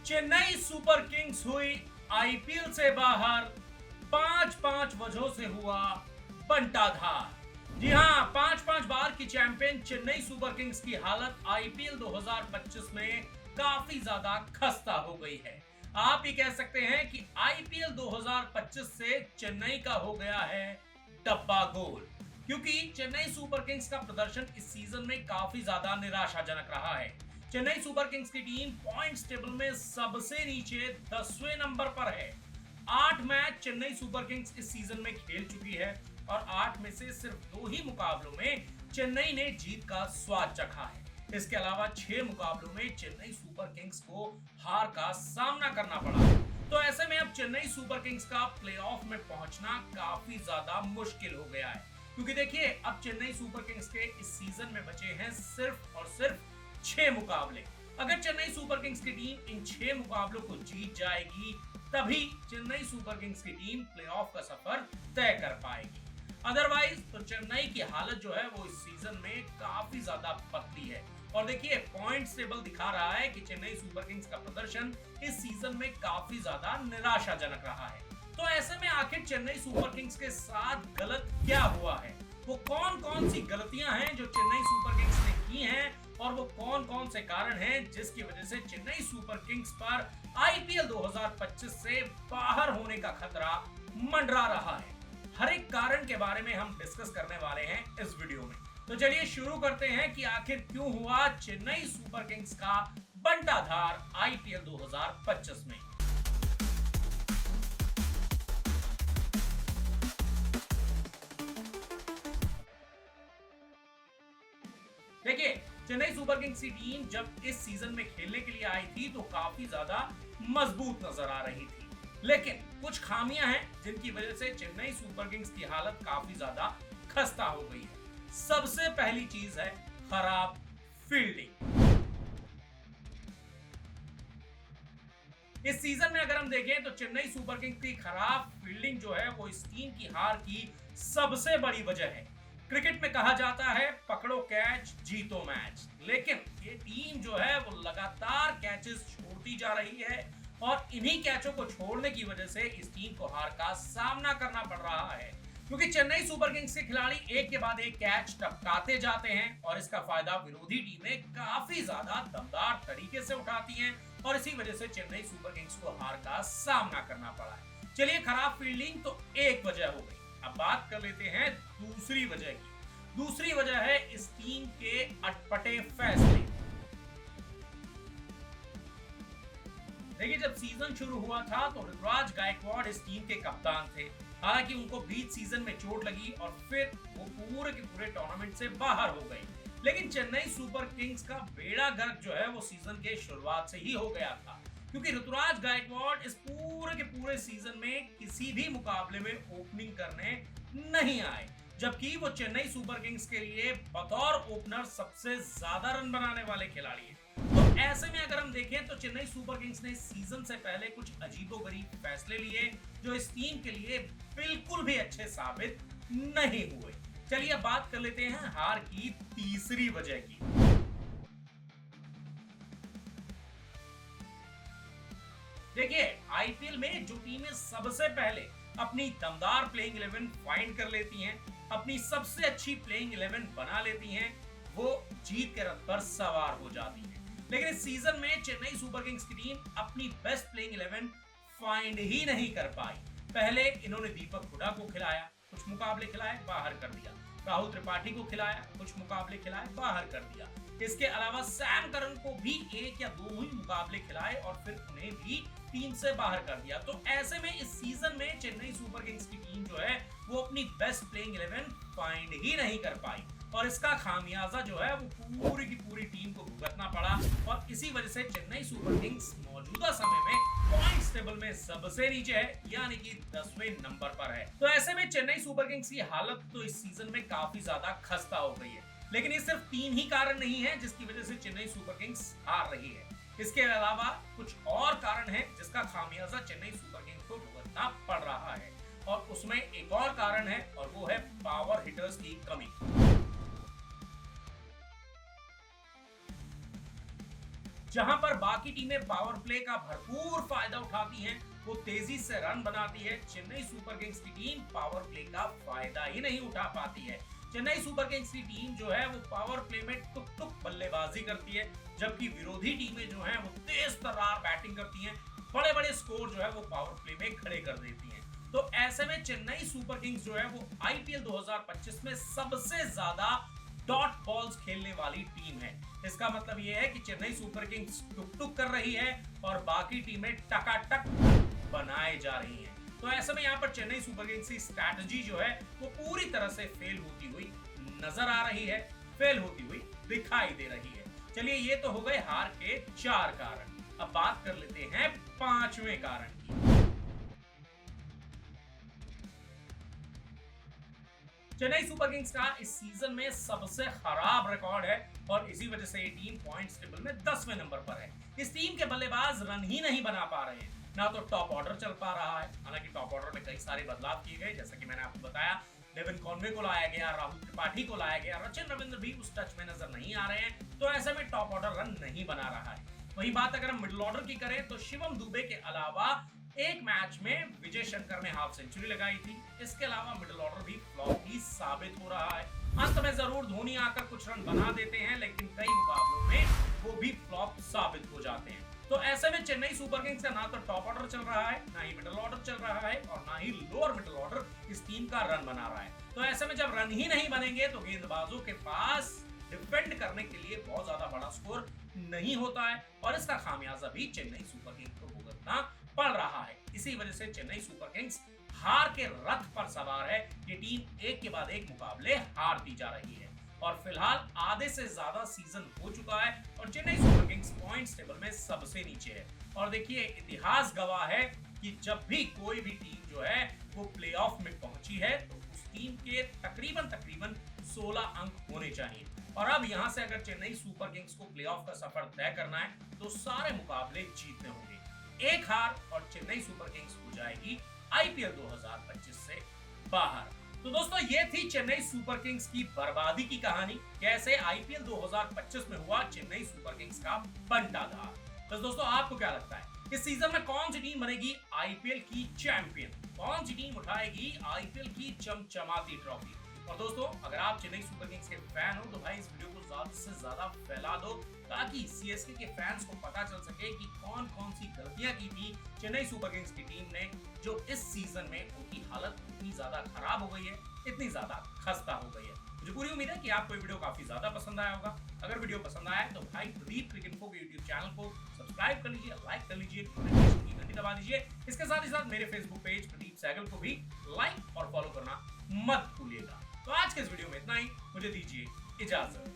Chennai super Kings हुई IPL से बाहर। पांच पांच वजहों से हुआ बंटाधार। जी हां, पांच पांच बार की चैंपियन चेन्नई सुपर किंग्स की हालत आईपीएल 2025 में काफी ज्यादा खस्ता हो गई है। आप ही कह सकते हैं कि आईपीएल 2025 से चेन्नई का हो गया है डब्बा गोल, क्योंकि चेन्नई सुपर किंग्स का प्रदर्शन इस सीजन में काफी ज्यादा निराशाजनक रहा है। चेन्नई सुपर किंग्स की टीम पॉइंट्स टेबल में सबसे नीचे 10वें नंबर पर है। 8 मैच चेन्नई सुपर किंग्स इस सीजन में खेल चुकी है और 8 में से सिर्फ 2 ही मुकाबलों में चेन्नई ने जीत का स्वाद चखा है। इसके अलावा 6 मुकाबलों में चेन्नई सुपर किंग्स को हार का सामना करना पड़ा। तो ऐसे में अब चेन्नई सुपर किंग्स का प्लेऑफ में पहुंचना काफी ज्यादा मुश्किल हो गया है, क्योंकि देखिए अब चेन्नई सुपर किंग्स के इस सीजन में बचे हैं सिर्फ और सिर्फ 6 मुकाबले। अगर चेन्नई सुपर किंग्स की टीम इन 6 मुकाबलों को जीत जाएगी तभी चेन्नई सुपर किंग्स की टीम प्लेऑफ का सफर तय कर पाएगी। अदरवाइज तो चेन्नई की हालत जो है वो इस सीजन में काफी ज्यादा पतली है। और देखिए पॉइंट्स टेबल दिखा रहा है कि चेन्नई सुपर किंग्स का प्रदर्शन इस सीजन में काफी ज्यादा निराशाजनक रहा है। तो ऐसे में आखिर चेन्नई सुपर किंग्स के साथ गलत क्या हुआ है, वो कौन कौन सी गलतियां हैं जो चेन्नई सुपर किंग्स ने की हैं और वो कौन कौन से कारण हैं जिसकी वजह से चेन्नई सुपर किंग्स पर आईपीएल 2025 से बाहर होने का खतरा मंडरा रहा है। हर एक कारण के बारे में हम डिस्कस करने वाले हैं इस वीडियो में। तो चलिए शुरू करते हैं कि आखिर क्यों हुआ चेन्नई सुपर किंग्स का बंटाधार आईपीएल 2025 में। देखिए चेन्नई सुपर किंग्स की टीम जब इस सीजन में खेलने के लिए आई थी तो काफी ज्यादा मजबूत नजर आ रही थी, लेकिन कुछ खामियां हैं जिनकी वजह से चेन्नई सुपर किंग्स की हालत काफी ज्यादा खस्ता हो गई है। सबसे पहली चीज है खराब फील्डिंग। इस सीजन में अगर हम देखें तो चेन्नई सुपर किंग्स की खराब फील्डिंग जो है वो इस टीम की हार की सबसे बड़ी वजह है। क्रिकेट में कहा जाता है पकड़ो कैच जीतो मैच, लेकिन ये टीम जो है वो लगातार कैचेस छोड़ती जा रही है और इन्हीं कैचों को छोड़ने की वजह से इस टीम को हार का सामना करना पड़ रहा है, क्योंकि चेन्नई सुपर किंग्स के खिलाड़ी एक के बाद एक कैच टपकाते जाते हैं और इसका फायदा विरोधी टीमें काफी ज्यादा दमदार तरीके से उठाती हैं और इसी वजह से चेन्नई सुपर किंग्स को हार का सामना करना पड़ा है। चलिए खराब फील्डिंग तो एक वजह हो गई, अब बात कर लेते हैं दूसरी वजह की। दूसरी वजह है इस टीम के अटपटे फैसले। देखिए जब सीजन शुरू हुआ था तो ऋतुराज गायकवाड़ इस टीम के कप्तान थे। हालांकि उनको बीच सीजन में चोट लगी और फिर वो पूरे के पूरे टूर्नामेंट से बाहर हो गए, लेकिन चेन्नई सुपर किंग्स का बेड़ा गर्क जो है वो सीजन के शुरुआत से ही हो गया था, क्योंकि ऋतुराज गायकवाड़ इस पूरे के पूरे सीजन में किसी भी मुकाबले में ओपनिंग करने नहीं आए, जबकि वो चेन्नई सुपर किंग्स के लिए बतौर ओपनर सबसे ज्यादा रन बनाने वाले खिलाड़ी हैं। तो ऐसे में अगर हम देखें तो चेन्नई सुपर किंग्स ने सीजन से पहले कुछ अजीबोगरीब फैसले लिए जो इस टीम के लिए बिल्कुल भी अच्छे साबित नहीं हुए। चलिए अब बात कर लेते हैं हार की तीसरी वजह की। देखिए आईपीएल में जो टीमें सबसे पहले अपनी दमदार प्लेइंग 11 फाइंड कर लेती हैं, अपनी सबसे अच्छी प्लेइंग 11 बना लेती हैं, वो जीत के रथ पर सवार हो जाती हैं। लेकिन इस सीजन में चेन्नई सुपर किंग्स की टीम अपनी बेस्ट प्लेइंग 11 फाइंड ही नहीं कर पाई। पहले इन्होंने दीपक हुडा को खिलाया, कुछ मुकाबले खिलाए, बाहर कर दिया। राहुल त्रिपाठी को खिलाया, कुछ मुकाबले खिलाए, बाहर कर दिया। इसके अलावा सैम करन को भी 1 या 2 ही मुकाबले खिलाए और फिर उन्हें भी टीम से बाहर कर दिया। तो ऐसे में इस सीजन में चेन्नई सुपर किंग्स की टीम जो है वो अपनी बेस्ट प्लेइंग 11 फाइंड ही नहीं कर पाई और इसका खामियाजा जो है वो पूरी की पूरी टीम को भुगतना पड़ा और इसी वजह से चेन्नई सुपर किंग्स मौजूदा समय में पॉइंट्स टेबल में सबसे नीचे है, यानी कि 10वें नंबर पर है। तो ऐसे में चेन्नई सुपर किंग्स की हालत तो इस सीजन में काफी ज्यादा खस्ता हो गई है, लेकिन ये सिर्फ 3 ही कारण नहीं है जिसकी वजह से चेन्नई सुपर किंग्स हार रही है। इसके अलावा कुछ और कारण है जिसका खामियाजा चेन्नई सुपर किंग्स को भुगतना पड़ रहा है और उसमें एक और कारण है और वो है पावर हिटर्स की कमी। जहां पर बाकी टीमें पावर प्ले का भरपूर फायदा उठाती हैं, वो तेजी से रन बनाती है, चेन्नई सुपर किंग्स की टीम पावर प्ले का फायदा ही नहीं उठा पाती है। चेन्नई सुपर किंग्स की टीम जो है वो पावर प्ले में टुक टुक बल्लेबाजी करती है, जबकि विरोधी टीमें जो हैं वो तेज तर्रार बैटिंग करती हैं, बड़े बड़े स्कोर जो है वो पावर प्ले में खड़े कर देती हैं। तो ऐसे में चेन्नई सुपर किंग्स जो है वो आईपीएल 2025 में सबसे ज्यादा डॉट बॉल्स खेलने वाली टीम है। इसका मतलब यह है कि चेन्नई सुपर किंग्स टुक टुक कर रही है और बाकी टीमें टकाटक बनाए जा रही हैं। तो ऐसे में यहाँ पर चेन्नई सुपर किंग्स की स्ट्रैटेजी जो है वो पूरी तरह से फेल होती हुई नजर आ रही है, फेल होती हुई दिखाई दे रही है। चलिए, ये तो हो गए हार के 4 कारण। अब बात कर लेते हैं 5वें कारण की। चेन्नई सुपर किंग्स का इस सीजन में सबसे खराब रिकॉर्ड है और इसी वजह से ये टीम पॉइंट्स टेबल में 10वें नंबर पर है। इस टीम के बल्लेबाज रन ही नहीं बना पा रहे हैं, ना तो टॉप ऑर्डर चल पा रहा है। हालांकि टॉप ऑर्डर में कई सारे बदलाव किए गए, जैसा कि मैंने आपको बताया, डेविन कॉनवे को लाया गया, राहुल त्रिपाठी को लाया गया, रचिन रविंद्र भी उस टच में नजर नहीं आ रहे हैं। तो ऐसे में टॉप ऑर्डर रन नहीं बना रहा है। वही बात अगर हम मिडिल ऑर्डर की करें तो शिवम दुबे के अलावा एक मैच में विजय शंकर ने हाफ सेंचुरी लगाई थी। इसके अलावा मिडिल ऑर्डर भी फ्लॉप ही साबित हो रहा है। अंत में जरूर धोनी आकर कुछ रन बना देते हैं, लेकिन कई मुकाबलों में वो भी फ्लॉप साबित हो जाते हैं। तो ऐसे में चेन्नई सुपर किंग्स का ना तो टॉप ऑर्डर चल रहा है, ना ही मिडिल ऑर्डर चल रहा है और ना ही लोअर मिडिल ऑर्डर इस टीम का रन बना रहा है। तो ऐसे में जब रन ही नहीं बनेंगे तो गेंदबाजों के पास डिफेंड करने के लिए बहुत ज्यादा बड़ा स्कोर नहीं होता है और इसका खामियाजा भी चेन्नई सुपर किंग्स को भुगतना पड़ रहा है। इसी वजह से चेन्नई सुपर किंग्स हार के रथ पर सवार है। ये टीम एक के बाद एक मुकाबले हारती जा रही है और फिलहाल आधे से ज्यादा सीजन हो चुका है और Chennai super Kings points table में सबसे नीचे है। और देखिए, इतिहास गवाह है कि जब भी कोई भी टीम जो है वो प्लेऑफ में पहुंची है तो उस टीम के तकरीबन 16 अंक होने चाहिए। और अब यहां से अगर चेन्नई सुपर किंग्स को प्लेऑफ का सफर तय करना है तो सारे मुकाबले जीतने होंगे। एक हार और चेन्नई सुपर किंग्स हो जाएगी आईपीएल 2025 से बाहर। तो दोस्तों, ये थी चेन्नई सुपर किंग्स की बर्बादी की कहानी। कैसे आईपीएल 2025 में हुआ चेन्नई सुपर किंग्स का बंटाधार। तो दोस्तों, आपको क्या लगता है इस सीजन में कौन सी टीम बनेगी आईपीएल की चैंपियन? कौन सी टीम उठाएगी आईपीएल की चमचमाती ट्रॉफी? और दोस्तों, अगर आप चेन्नई सुपर किंग्स के फैन हो तो भाई इस वीडियो को ज्यादा से ज्यादा फैला दो, ताकि सीएसके के फैंस को पता चल सके कि कौन कौन सी गलतियां की थी चेन्नई सुपर किंग्स की टीम ने, जो इस सीजन में उनकी हालत इतनी ज्यादा खराब हो गई है, इतनी ज्यादा खस्ता हो गई है। मुझे पूरी उम्मीद है कि आपको ये वीडियो काफी ज्यादा पसंद आया होगा। अगर वीडियो पसंद आया तो भाई प्रदीप क्रिक इन्फो के यूट्यूब चैनल को सब्सक्राइब कर लीजिए, लाइक कर लीजिए, नोटिफिकेशन की घंटी दबा दीजिए। इसके साथ ही साथ मेरे फेसबुक पेज प्रदीप सहगल को भी लाइक और फॉलो करना मत भूलिएगा। तो आज के इस वीडियो में इतना ही, मुझे दीजिए इजाजत।